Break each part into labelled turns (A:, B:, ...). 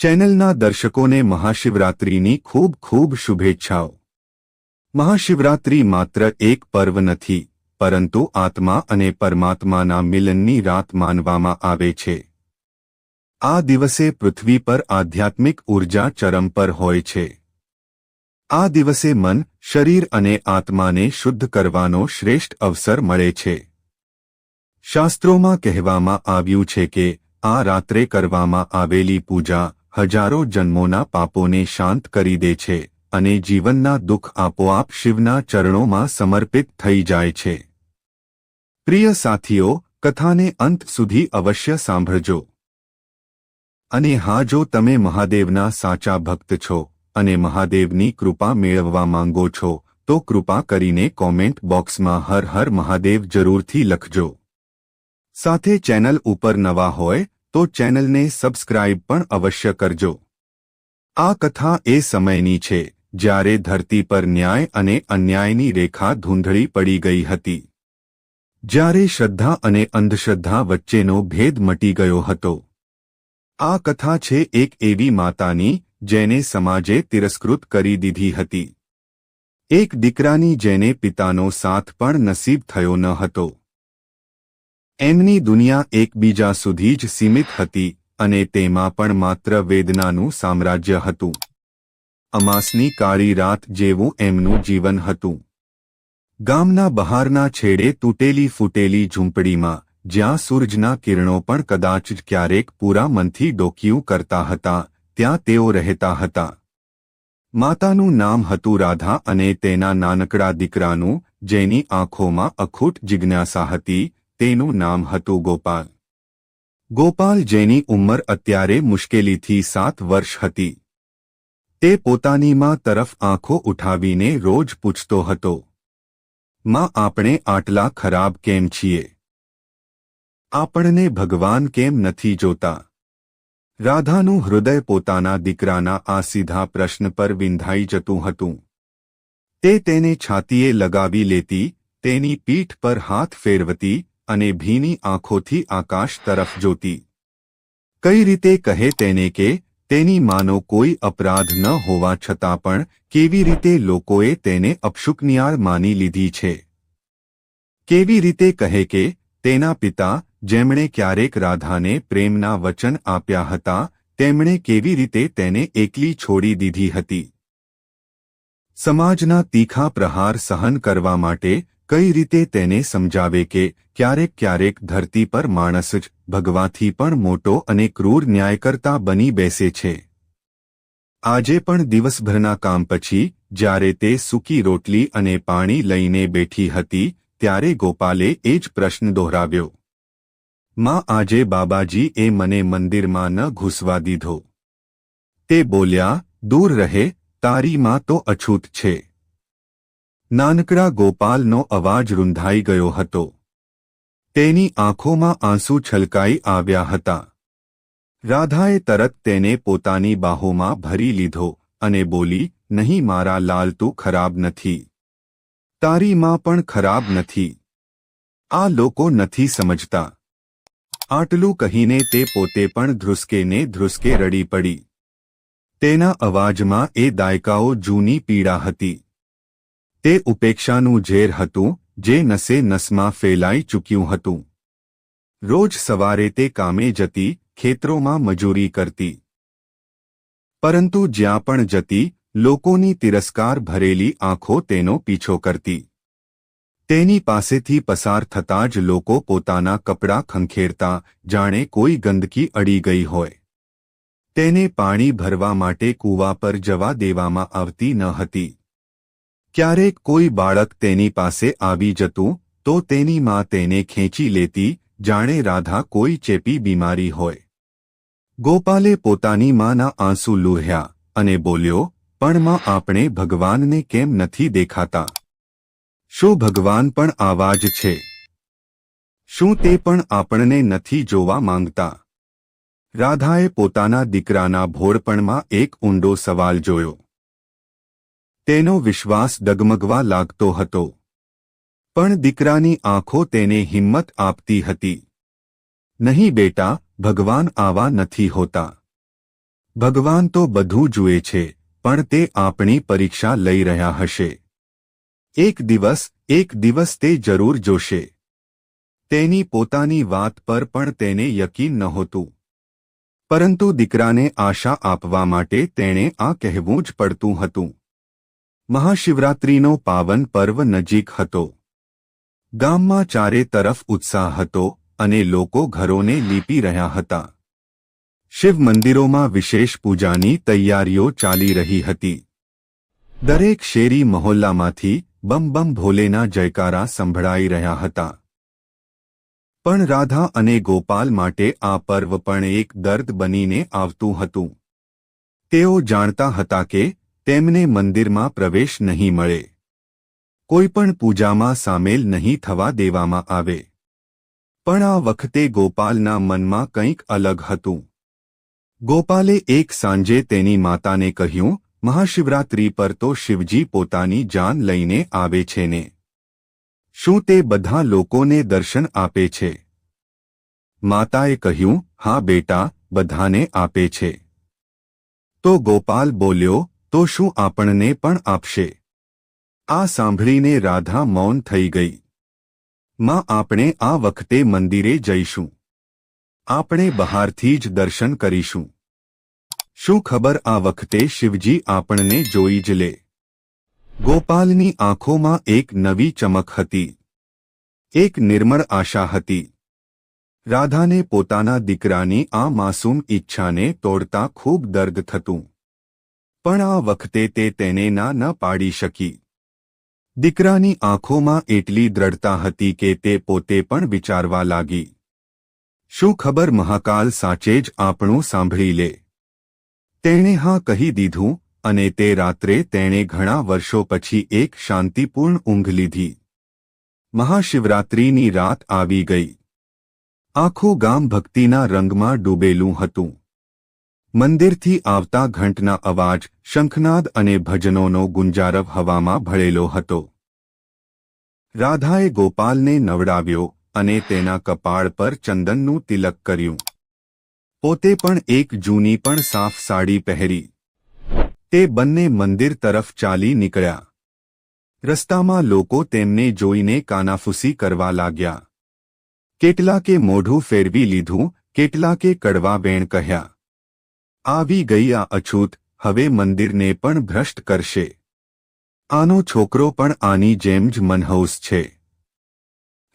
A: ચેનલના દર્શકોને મહાશિવરાત્રિની ખૂબ ખૂબ શુભેચ્છાઓ। મહાશિવરાત્રિ માત્ર એક પર્વ નથી, પરંતુ આત્મા અને પરમાત્માના મિલનની રાત માનવામાં આવે છે। આ દિવસે પૃથ્વી પર આધ્યાત્મિક ઊર્જા ચરમ પર હોય છે। આ દિવસે મન, શરીર અને આત્માને શુદ્ધ કરવાનો શ્રેષ્ઠ અવસર મળે છે। શાસ્ત્રોમાં કહેવામાં આવ્યું છે કે આ રાત્રે કરવામાં આવેલી પૂજા હજારો જન્મોના પાપોને શાંત કરી દે છે અને જીવનના દુઃખ આપોઆપ શિવના ચરણોમાં સમર્પિત થઈ જાય છે। પ્રિય સાથીઓ, કથાને અંત સુધી અવશ્ય સાંભળજો। અને હા, જો તમે મહાદેવના સાચા ભક્ત છો અને મહાદેવની કૃપા મેળવવા માંગો છો તો કૃપા કરીને કોમેન્ટ બોક્સમાં હર હર મહાદેવ જરૂરથી લખજો। સાથે ચેનલ ઉપર નવા હોય તો ચેનલને સબસ્ક્રાઇબ પણ અવશ્ય કરજો। આ કથા એ સમયની છે જ્યારે ધરતી પર ન્યાય અને અન્યાયની રેખા ધૂંધળી પડી ગઈ હતી, જ્યારે શ્રદ્ધા અને અંધશ્રદ્ધા વચ્ચેનો ભેદ મટી ગયો હતો। આ કથા છે એક એવી માતાની જેને સમાજે તિરસ્કૃત કરી દીધી હતી, એક દીકરાની જેને પિતાનો સાથ પણ નસીબ થયો ન હતો। એમની દુનિયા એકબીજા સુધી જ સીમિત હતી અને તેમાં પણ માત્ર વેદનાનું સામ્રાજ્ય હતું। અમાસની કાળી રાત જેવું એમનું જીવન હતું। ગામના બહારના છેડે તૂટેલી ફૂટેલી ઝૂંપડીમાં, જ્યાં સૂરજના કિરણો પણ કદાચ જ ક્યારેક પૂરા મનથી ડોકિયું કરતા હતા, ત્યાં તેઓ રહેતા હતા। માતાનું નામ હતું રાધા અને તેના નાનકડા દીકરાનું, જેની આંખોમાં અખૂટ જિજ્ઞાસા હતી, તેનું નામ હતું ગોપાલ। ગોપાલ, જેની ઉંમર અત્યારે મુશ્કેલીથી 7 વર્ષ હતી। તે પોતાની માં તરફ આંખો ઉઠાવીને રોજ પૂછતો હતો, માં, આપણે આટલા ખરાબ કેમ છીએ? આપણને ભગવાન કેમ નથી જોતા? રાધાનું હૃદય પોતાના દીકરાના આ સીધા પ્રશ્ન પર વિંધાઈ જતું હતું। તે તેને છાતીએ લગાવી લેતી, તેની પીઠ પર હાથ ફેરવતી અને ભીની આંખોથી આકાશ તરફ જોતી। કઈ રીતે કહે તેને કે તેની માનો કોઈ અપરાધ ન હોવા છતાં પણ કેવી રીતે લોકોએ તેને અપશુકનિયાળ માની લીધી છે? કેવી રીતે કહે કે તેના પિતા, જેમણે ક્યારેક રાધાને પ્રેમના વચન આપ્યા હતા, તેમણે કેવી રીતે તેને એકલી છોડી દીધી હતી? સમાજના તીખા પ્રહાર સહન કરવા માટે કઈ રીતે તેને સમજાવે કે ક્યારેક ધરતી પર માણસ જ ભગવાનથી પણ મોટો અને ક્રૂર ન્યાયકર્તા બની બેસે છે। આજે પણ દિવસભરના કામ પછી જ્યારે તે સૂકી રોટલી અને પાણી લઈને બેઠી હતી, ત્યારે ગોપાલે એ જ પ્રશ્ન દોહરાવ્યો, માં, આજે બાબાજી એ મને મંદિરમાં ન ઘૂસવા દીધો। તે બોલ્યા, દૂર રહે, તારી માં તો અછૂત છે। નાનકડા ગોપાલનો અવાજ રૂંધાઈ ગયો હતો। તેની આંખોમાં આંસુ છલકાઈ આવ્યા હતા। રાધાએ તરત તેને પોતાની બાહોમાં ભરી લીધો અને બોલી, નહીં મારા લાલ, તું ખરાબ નથી, તારી માં પણ ખરાબ નથી, આ લોકો નથી સમજતા। આટલું કહીને તે પોતે પણ ધ્રુસકે રડી પડી। તેના અવાજમાં એ દાયકાઓ જૂની પીડા હતી। તે ઉપેક્ષાનું ઝેર હતું જે નસે નસમાં ફેલાઈ ચૂક્યું હતું। રોજ સવારે તે કામે જતી, ખેતરોમાં મજૂરી કરતી, પરંતુ જ્યાં પણ જતી, લોકોની તિરસ્કાર ભરેલી આંખો તેનો પીછો કરતી। તેની પાસેથી પસાર થતાં જ લોકો પોતાના કપડાં ખંખેરતા, જાણે કોઈ ગંદકી અડી ગઈ હોય। તેને પાણી ભરવા માટે કૂવા પર જવા દેવામાં આવતી ન હતી। ક્યારેક કોઈ બાળક તેની પાસે આવી જતું તો તેની માં તેને ખેંચી લેતી, જાણે રાધા કોઈ ચેપી બીમારી હોય। ગોપાલે પોતાની માના આંસુ લૂહ્યા અને બોલ્યો, પણ માં, આપણે ભગવાનને કેમ નથી દેખાતા? શું ભગવાન પણ આવા જ છે? શું તે પણ આપણને નથી જોવા માંગતા? રાધાએ પોતાના દીકરાના ભોળપણમાં એક ઊંડો સવાલ જોયો। તેનો વિશ્વાસ ડગમગવા લાગતો હતો, પણ દીકરાની આંખો તેને હિંમત આપતી હતી। નહીં બેટા, ભગવાન આવા નથી હોતા। ભગવાન તો બધું જુએ છે, પણ તે આપણી પરીક્ષા લઈ રહ્યા હશે. એક દિવસ તે જરૂર જોશે. તેની પોતાની વાત પર પણ તેને યકીન નહોતું. પરંતુ દીકરાને આશા આપવા માટે તેણે આ કહેવું જ પડતું હતું. મહાશિવરાત્રિનો પાવન પર્વ નજીક હતો. ગામમાં ચારે તરફ ઉત્સાહ હતો અને લોકો ઘરોને લીપી રહ્યા હતા. શિવ મંદિરોમાં વિશેષ પૂજાની તૈયારીઓ ચાલી રહી હતી. દરેક શેરી મહોલ્લામાંથી બમ બમ ભોલેના જયકારા સંભળાઈ રહ્યા હતા. પણ રાધા અને ગોપાલ માટે આ પર્વ પણ એક દર્દ બનીને આવતું હતું. તેઓ જાણતા હતા કે તેમને મંદિરમાં પ્રવેશ નહીં મળે. કોઈ પણ પૂજામાં સામેલ નહીં થવા દેવામાં આવે. પણ આ વખતે ગોપાલના મનમાં કંઈક અલગ હતું. ગોપાલે એક સાંજે તેની માતાને કહ્યું, મહાશિવરાત્રિ પર તો શિવજી પોતાની જાન લઈને આવે છે ને? શું તે બધા લોકોને દર્શન આપે છે? માતાએ કહ્યું, હા બેટા, બધાને આપે છે. તો ગોપાલ બોલ્યો, તો શું આપણને પણ આપશે? આ સાંભળીને રાધા મૌન થઈ ગઈ. માં, આપણે આ વખતે મંદિરે જઈશું. આપણે બહારથી જ દર્શન કરીશું. શું ખબર આ વખતે શિવજી આપણને જોઈ જ લે. ગોપાલની આંખોમાં એક નવી ચમક હતી. એક નિર્મળ આશા હતી. રાધાને પોતાના દીકરાની આ માસૂમ ઈચ્છાને તોડતા ખૂબ દર્દ થતું. પણ આ વખતે તે તેને ના ન પાડી શકી. દીકરાની આંખોમાં એટલી દ્રઢતા હતી કે તે પોતે પણ વિચારવા લાગી, શું ખબર મહાકાલ સાચે જ આપણું સાંભળી લે. તેણે હા કહી દીધું અને તે રાત્રે તેણે ઘણા વર્ષો પછી એક શાંતિપૂર્ણ ઊંઘ લીધી. મહાશિવરાત્રિની રાત આવી ગઈ. આખું ગામ ભક્તિના રંગમાં ડૂબેલું હતું. મંદિરથી આવતા ઘંટના અવાજ, શંખનાદ અને ભજનોનો ગુંજારવ હવામાં ભળેલો હતો. રાધાએ ગોપાલને નવડાવ્યો અને તેના કપાળ પર ચંદનનું તિલક કર્યું. પોતે પણ એક જૂની પણ સાફ સાડી પહેરી. તે બંને મંદિર તરફ ચાલી નીકળ્યા. રસ્તામાં લોકો તેમને જોઈને કાનાફૂસી કરવા લાગ્યા. કેટલાકે મોઢું ફેરવી લીધું, કેટલાકે કડવા વેણ કહ્યા. આવી ગઈ આ અછૂત, હવે મંદિરને પણ ભ્રષ્ટ કરશે. આનો છોકરો પણ આની જેમ જ મનહૂસ છે.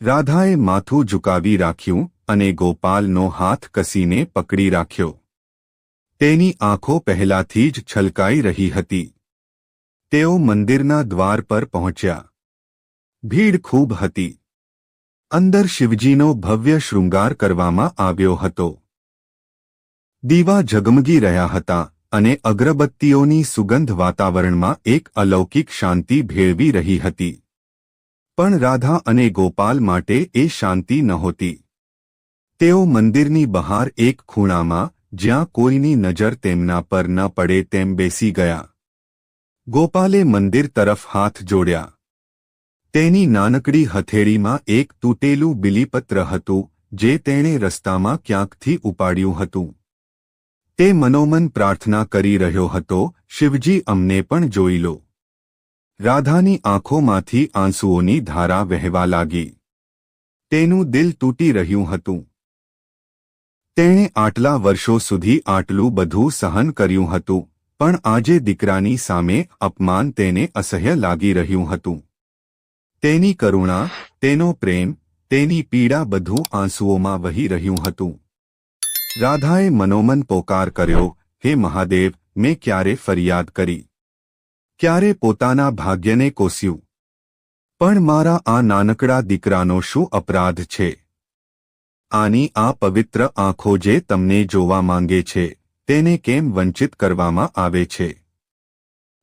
A: રાધાએ માથું ઝુકાવી રાખ્યું અને ગોપાલનો હાથ કસીને પકડી રાખ્યો. તેની આંખો પહેલાથી જ છલકાઈ રહી હતી. તેઓ મંદિરના દ્વાર પર પહોંચ્યા. ભીડ ખૂબ હતી. અંદર શિવજીનો ભવ્ય શૃંગાર કરવામાં આવ્યો હતો. દીવા ઝગમગી રહ્યા હતા અને અગરબત્તીઓની સુગંધ વાતાવરણમાં એક અલૌકિક શાંતિ ભેળવી રહી હતી. પણ રાધા અને ગોપાલ માટે એ શાંતિ નહોતી. તેઓ મંદિરની બહાર એક ખૂણામાં, જ્યાં કોઈની નજર તેમના પર ન પડે તેમ બેસી ગયા. ગોપાલે મંદિર તરફ હાથ જોડ્યા. તેની નાનકડી હથેળીમાં એક તૂટેલું બિલીપત્ર હતું, જે તેણે રસ્તામાં ક્યાંકથી ઉપાડ્યું હતું. તે મનોમન પ્રાર્થના કરી રહ્યો હતો, શિવજી અમને પણ જોઈ લો. રાધાની આંખોમાંથી આંસુઓની ધારા વહેવા લાગી. તેનું દિલ તૂટી રહ્યું હતું. તેણે આટલા વર્ષો સુધી આટલું બધું સહન કર્યું હતું, પણ આજે દીકરાની સામે અપમાન તેને અસહ્ય લાગી રહ્યું હતું. તેની કરુણા, તેનો પ્રેમ, તેની પીડા બધું આંસુઓમાં વહી રહ્યું હતું. રાધાએ મનોમન પોકાર કર્યો, હે મહાદેવ, મેં ક્યારે ફરિયાદ કરી? ક્યારે પોતાના ભાગ્યને કોસ્યું? પણ મારા આ નાનકડા દીકરાનો શું અપરાધ છે? આની આ પવિત્ર આંખો જે તમને જોવા માંગે છે, તેને કેમ વંચિત કરવામાં આવે છે?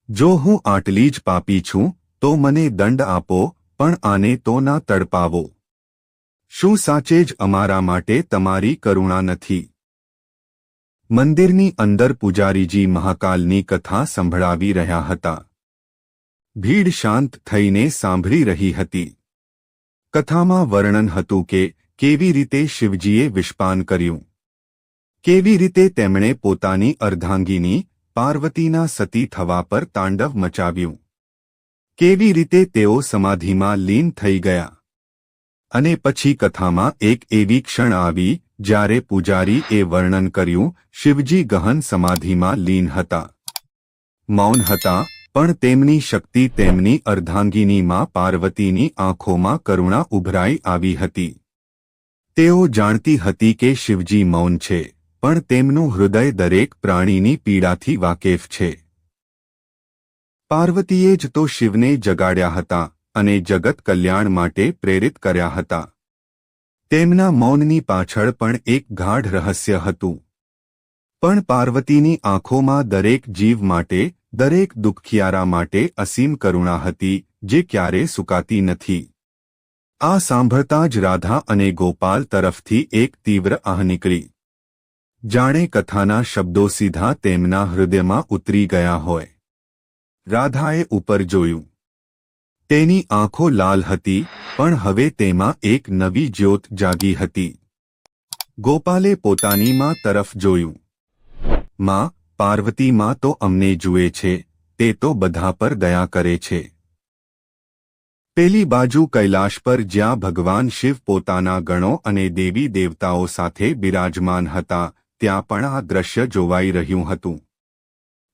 A: જો હું આટલી જ પાપી છું, તો મને દંડ આપો, પણ આને તો ના તડપાવો. શું સાચે જ અમારા માટે તમારી કરુણા નથી? મંદિરની અંદર પૂજારીજી મહાકાલની કથા સંભળાવી રહ્યા હતા. ભીડ શાંત થઈને સાંભળી રહી હતી. કથામાં વર્ણન હતું કે કેવી રીતે શિવજીએ વિષપાન કર્યું, કેવી રીતે તેમણે પોતાની અર્ધાંગીની પાર્વતીના સતી થવા પર તાંડવ મચાવ્યું, કેવી રીતે તેઓ સમાધિમાં લીન થઈ ગયા, અને પછી કથામાં એક એવી ક્ષણ આવી જ્યારે પૂજારીએ વર્ણન કર્યું, શિવજી ગહન સમાધિમાં લીન હતા, મૌન હતા, પણ તેમની શક્તિ તેમની અર્ધાંગિનીમાં પાર્વતીની આંખોમાં કરુણા ઉભરાઈ આવી હતી. તેઓ જાણતી હતી કે શિવજી મૌન છે, પણ તેમનું હૃદય દરેક પ્રાણીની પીડાથી વાકેફ છે. પાર્વતીએ જ તો શિવને જગાડ્યા હતા અને જગત કલ્યાણ માટે પ્રેરિત કર્યા હતા. તેમના મૌનની પાછળ પણ એક ગાઢ રહસ્ય હતું. પણ પાર્વતીની આંખોમાં દરેક જીવ માટે, દરેક દુઃખિયારા માટે અસીમ કરુણા હતી, જે ક્યારે સુકાતી નથી. આ સાંભળતા જ રાધા અને ગોપાલ તરફથી એક તીવ્ર આહ નીકળી. જાણે કથાના શબ્દો સીધા તેમના હૃદયમાં ઉતરી ગયા હોય. રાધાએ ઉપર જોયું. તેની આંખો લાલ હતી, પણ હવે તેમાં એક નવી જ્યોત જાગી હતી. ગોપાલે પોતાની માં તરફ જોયું. માં, પાર્વતી માં તો અમને જુએ છે, તે તો બધા પર દયા કરે છે. પેલી બાજુ કૈલાશ પર જ્યાં ભગવાન શિવ પોતાના ગણો અને દેવી દેવતાઓ સાથે બિરાજમાન હતા, ત્યાં પણ આ દ્રશ્ય જોવાઈ રહ્યું હતું.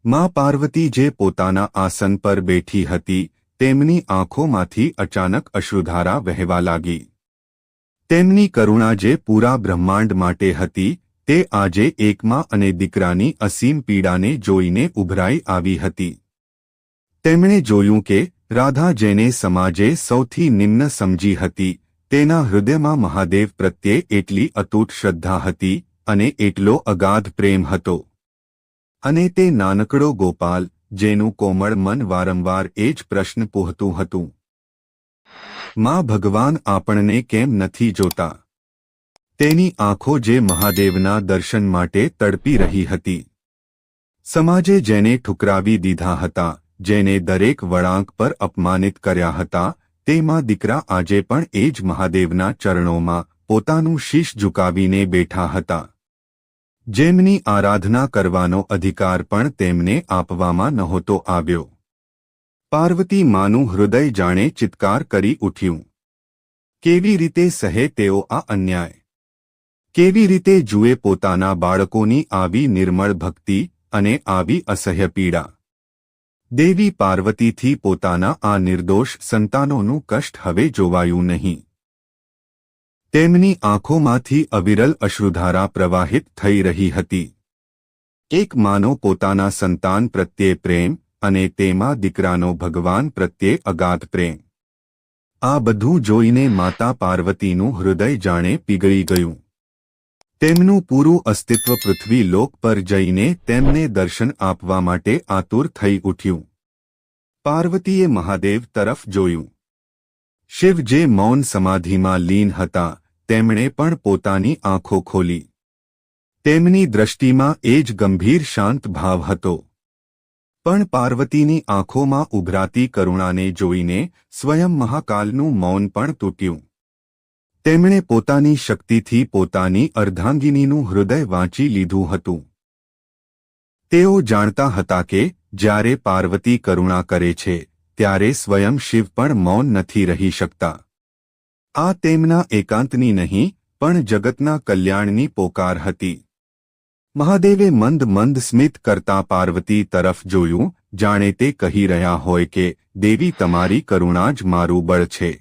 A: માં પાર્વતી જે પોતાના આસન પર બેઠી હતી, તેમની આંખોમાંથી અચાનક અશ્રુધારા વહેવા લાગી. તેમની કરુણા જે પૂરા બ્રહ્માંડ માટે હતી, તે આજે એક માં અને દીકરાની અસીમ પીડાને જોઈને ઉભરાઈ આવી હતી. તેમણે જોયું કે રાધા, જેને સમાજે સૌથી નિમ્ન સમજી હતી, તેના હૃદયમાં મહાદેવ પ્રત્યે એટલી અતૂટ શ્રદ્ધા હતી અને એટલો અગાધ પ્રેમ હતો. અને તે નાનકડો ગોપાલ, જેનું કોમળ મન વારંવાર એ જ પ્રશ્ન પૂછતું હતું, માં, ભગવાન આપણને કેમ નથી જોતા? તેની આંખો જે મહાદેવના દર્શન માટે તડપી રહી હતી. સમાજે જેને ઠુકરાવી દીધા હતા, જેને દરેક વળાંક પર અપમાનિત કર્યા હતા, તેમાં દીકરા આજે પણ એ જ મહાદેવના ચરણોમાં પોતાનું શીશ ઝુકાવીને બેઠા હતા. જેમની આરાધના કરવાનો અધિકાર પણ તેમને આપવામાં નહોતો આવ્યો. પાર્વતી માનું હૃદય જાણે ચિત્કાર કરી ઉઠ્યું. કેવી રીતે સહે તેઓ આ અન્યાય? કેવી રીતે જુએ પોતાના બાળકોની આવી નિર્મળ ભક્તિ અને આવી અસહ્ય પીડા? દેવી પાર્વતીથી પોતાના આ નિર્દોષ સંતાનોનું કષ્ટ હવે જોવાયું નહીં. તેમની આંખોમાંથી અવિરલ અશ્રુધારા પ્રવાહિત થઈ રહી હતી. એક માનો પોતાના સંતાન પ્રત્યે પ્રેમ અને તેમાં દીકરાનો ભગવાન પ્રત્યે અગાધ પ્રેમ. આ બધું જોઈને માતા પાર્વતીનું હૃદય જાણે પીગળી ગયું. તેમનું પૂરું અસ્તિત્વ પૃથ્વી લોક પર જઈને તેમને દર્શન આપવા માટે આતુર થઈ ઉઠ્યું. પાર્વતીએ મહાદેવ તરફ જોયું. શિવ જે મૌન સમાધિમાં લીન હતા, તેમણે પણ પોતાની આંખો ખોલી. તેમની દ્રષ્ટિમાં એ જ ગંભીર શાંત ભાવ હતો. પણ પાર્વતીની આંખોમાં ઉભરાતી કરુણાને જોઈને સ્વયં મહાકાલનું મૌન પણ તૂટ્યું. તેમણે પોતાની શક્તિથી પોતાની અર્ધાંગિનીનું હૃદય વાંચી લીધું હતું. તેઓ જાણતા હતા કે જ્યારે પાર્વતી કરુણા કરે છે, ત્યારે સ્વયં શિવ પણ મૌન નથી રહી શકતા. આ તેમના એકાંતની નહીં, પણ જગતના કલ્યાણની પોકાર હતી. મહાદેવે મંદ મંદ સ્મિત કરતા પાર્વતી તરફ જોયું, જાણે તે કહી રહ્યા હોય કે દેવી, તમારી કરુણા જ મારું બળ છે.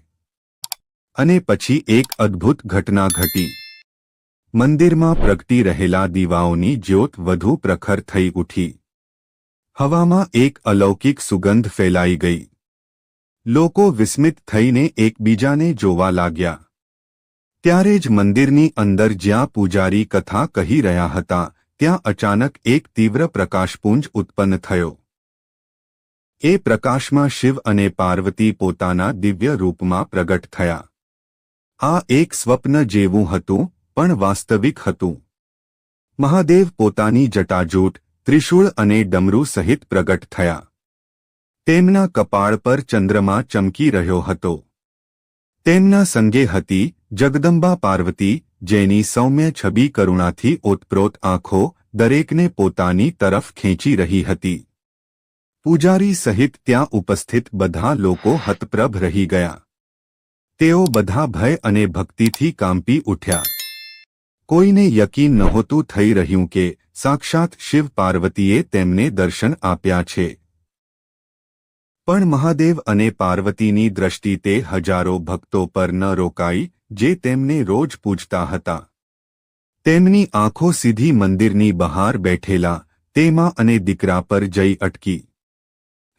A: અને પછી એક અદ્ભુત ઘટના ઘટી. મંદિરમાં પ્રગટી રહેલા દીવાઓની જ્યોત વધુ પ્રખર થઈ ઉઠી. હવામાં એક અલૌકિક સુગંધ ફેલાઈ ગઈ. લોકો વિસ્મિત થઈને એકબીજાને જોવા લાગ્યા. ત્યારે જ મંદિરની અંદર જ્યાં પૂજારી કથા કહી રહ્યા હતા, ત્યાં અચાનક એક તીવ્ર પ્રકાશપુંજ ઉત્પન્ન થયો. એ પ્રકાશમાં શિવ અને પાર્વતી પોતાના દિવ્ય રૂપમાં પ્રગટ થયા. આ એક સ્વપ્ન જેવું હતું, પણ વાસ્તવિક હતું. મહાદેવ પોતાની જટાજૂટ, ત્રિશૂળ અને ડમરૂ સહિત પ્રગટ થયા. તેમના કપાળ પર ચંદ્રમા ચમકી રહ્યો હતો. તેમના સંગે હતી જગદંબા પાર્વતી, જેની સૌમ્ય છબી કરુણાથી ઓતપ્રોત આંખો દરેકને પોતાની તરફ ખેંચી રહી હતી. પૂજારી સહિત ત્યાં ઉપસ્થિત બધા લોકો હતપ્રભ રહી ગયા. તેઓ બધા ભય અને ભક્તિથી કાંપી ઉઠ્યા. કોઈને યકીન નહોતું થઈ રહ્યું કે સાક્ષાત શિવ પાર્વતીએ તેમને દર્શન આપ્યા છે. પણ મહાદેવ અને પાર્વતીની દ્રષ્ટિ તે હજારો ભક્તો પર ન રોકાઈ જે તેમને રોજ પૂજતા હતા. તેમની આંખો સીધી મંદિરની બહાર બેઠેલા તેમાં અને દીકરા પર જઈ અટકી.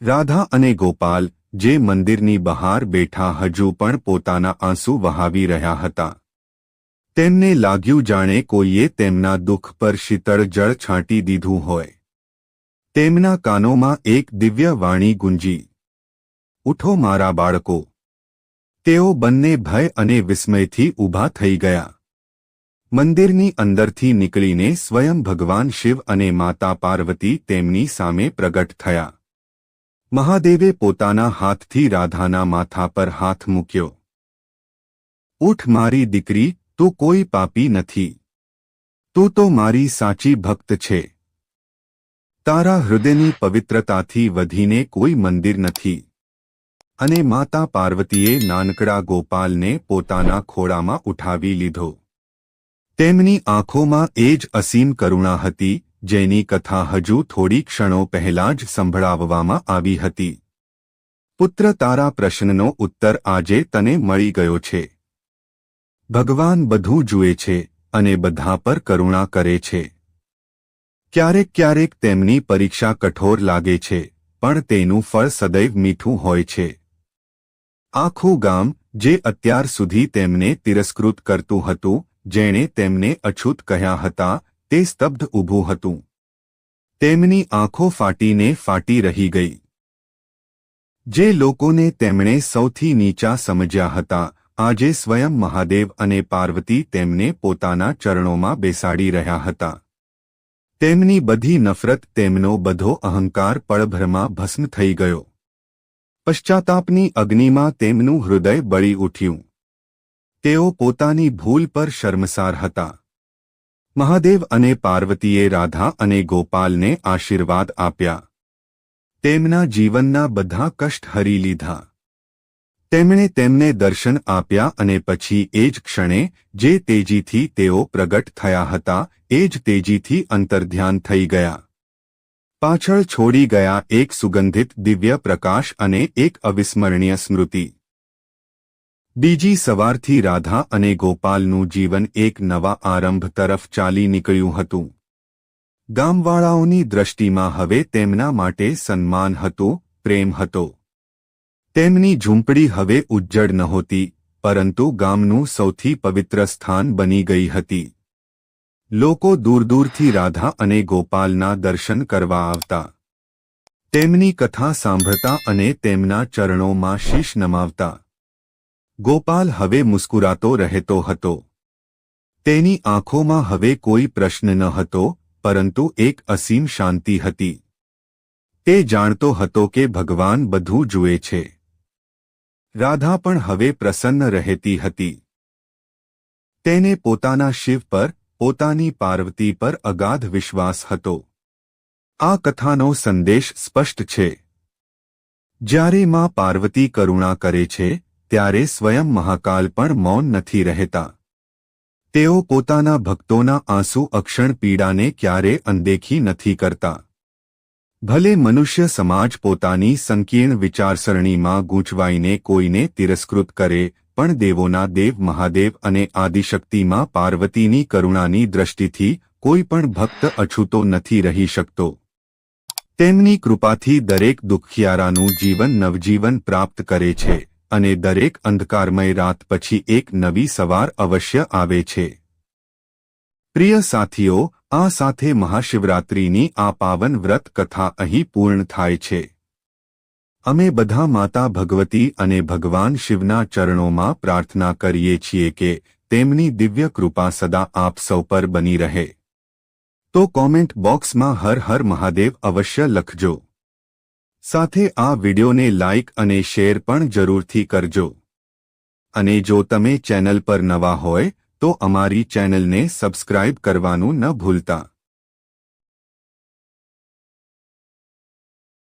A: રાધા અને ગોપાલ, જે મંદિરની બહાર બેઠા હજુ પણ પોતાના આંસુ વહાવી રહ્યા હતા. તેમને લાગ્યું જાણે કોઈએ તેમના દુઃખ પર શીતળ જળ છાંટી દીધું હોય. તેમના કાનોમાં એક દિવ્ય વાણી ગુંજી, "ઉઠો મારા બાળકો." તેઓ બંને ભય અને વિસ્મયથી ઊભા થઈ ગયા. મંદિરની અંદરથી નીકળીને સ્વયં ભગવાન શિવ અને માતા પાર્વતી તેમની સામે પ્રગટ થયા. મહાદેવે પોતાના હાથથી રાધાના માથા પર હાથ મૂક્યો. "ઉઠ મારી દીકરી, તું કોઈ પાપી નથી. તું તો મારી સાચી ભક્ત છે. તારા હૃદયની પવિત્રતાથી વધીને કોઈ મંદિર નથી." અને માતા પાર્વતીએ નાનકડા ગોપાલને પોતાના ખોળામાં ઉઠાવી લીધો. તેમની આંખોમાં એ જ અસીમ કરુણા હતી જેની કથા હજુ થોડી ક્ષણો પહેલાં જ સંભળાવવામાં આવી હતી. "પુત્ર, તારા પ્રશ્નનો ઉત્તર આજે તને મળી ગયો છે. ભગવાન બધું જુએ છે અને બધા પર કરુણા કરે છે. ક્યારેક ક્યારેક તેમની પરીક્ષા કઠોર લાગે છે, પણ તેનું ફળ સદૈવ મીઠું હોય છે." આખું ગામ, જે અત્યાર સુધી તેમને તિરસ્કૃત કરતું હતું, જેણે તેમને અછૂત કહ્યા હતા, તે સ્તબ્ધ ઊભું હતું. તેમની આંખો ફાટીને ફાટી રહી ગઈ. જે લોકોને તેમણે સૌથી નીચા સમજ્યા હતા, આજે સ્વયં મહાદેવ અને પાર્વતી તેમને પોતાના ચરણોમાં બેસાડી રહ્યા હતા. તેમની બધી નફરત, તેમનો બધો અહંકાર પળભરમાં ભસ્મ થઈ ગયો. પશ્ચાતાપની અગ્નિમાં તેમનું હૃદય બળી ઉઠ્યું. તેઓ પોતાની ભૂલ પર શર્મસાર હતા. મહાદેવ અને પાર્વતીએ રાધા અને ગોપાલને આશીર્વાદ આપ્યા. તેમના જીવનના બધા કષ્ટ હરી લીધા. તેમણે તેમને દર્શન આપ્યા અને પછી એ જ ક્ષણે જે તેજીથી તેઓ પ્રગટ થયા હતા, એ જ તેજીથી અંતર્ધ્યાન થઈ ગયા. પાછળ છોડી ગયા એક સુગંધિત દિવ્ય પ્રકાશ અને એક અવિસ્મરણીય સ્મૃતિ. બીજી સવારથી રાધા અને ગોપાલનું જીવન એક નવા આરંભ તરફ ચાલી નીકળ્યું હતું. ગામવાળાઓની દ્રષ્ટિમાં હવે તેમના માટે સન્માન હતું, પ્રેમ હતો. તેમની ઝૂંપડી હવે ઉજ્જડ નહોતી, પરંતુ ગામનું સૌથી પવિત્ર સ્થાન બની ગઈ હતી. લોકો દૂર દૂરથી રાધા અને ગોપાલના દર્શન કરવા આવતા. તેમની કથા સાંભળતા અને તેમના ચરણોમાં શીશ નમાવતા. ગોપાલ હવે મુસ્કુરાતો રહેતો હતો. તેની આંખોમાં હવે કોઈ પ્રશ્ન ન હતો, પરંતુ એક અસીમ શાંતિ હતી. તે જાણતો હતો કે ભગવાન બધું જુએ છે. રાધા પણ હવે પ્રસન્ન રહેતી હતી. તેને પોતાના શિવ પર, પોતાની પાર્વતી પર અગાધ વિશ્વાસ હતો. આ કથાનો સંદેશ સ્પષ્ટ છે. જ્યારે માં પાર્વતી કરુણા કરે છે, ત્યારે સ્વયં મહાકાલ પણ મૌન નથી રહેતા. તેઓ પોતાના ભક્તોના આંસુ અક્ષણ પીડાને ક્યારે અનદેખી નથી કરતા. ભલે મનુષ્ય સમાજ પોતાની સંકીર્ણ વિચારસરણીમાં ગૂંચવાઈને કોઈને તિરસ્કૃત કરે, પણ દેવોના દેવ મહાદેવ અને આદિશક્તિમાં પાર્વતીની કરુણાની દ્રષ્ટિથી કોઈ પણ ભક્ત અછૂતો નથી રહી શકતો. તેમની કૃપાથી દરેક દુખિયારાનું જીવન નવજીવન પ્રાપ્ત કરે છે અને દરેક અંધકારમય રાત પછી એક નવી સવાર અવશ્ય આવે છે. પ્રિય સાથીઓ, આ સાથે મહાશિવરાત્રિની આ પાવન વ્રત કથા અહીં પૂર્ણ થાય છે. અમે બધા માતા ભગવતી અને ભગવાન શિવના ચરણોમાં પ્રાર્થના કરીએ છીએ કે તેમની દિવ્ય કૃપા સદા આપ સૌ પર બની રહે. તો કોમેન્ટ બોક્સમાં હર હર મહાદેવ અવશ્ય લખજો. સાથે આ વિડિયોને લાઇક અને શેર પણ જરૂરથી કરજો. અને જો તમે ચેનલ પર નવા હોય તો અમારી ચેનલને સબસ્ક્રાઇબ કરવાનું ન ભૂલતા.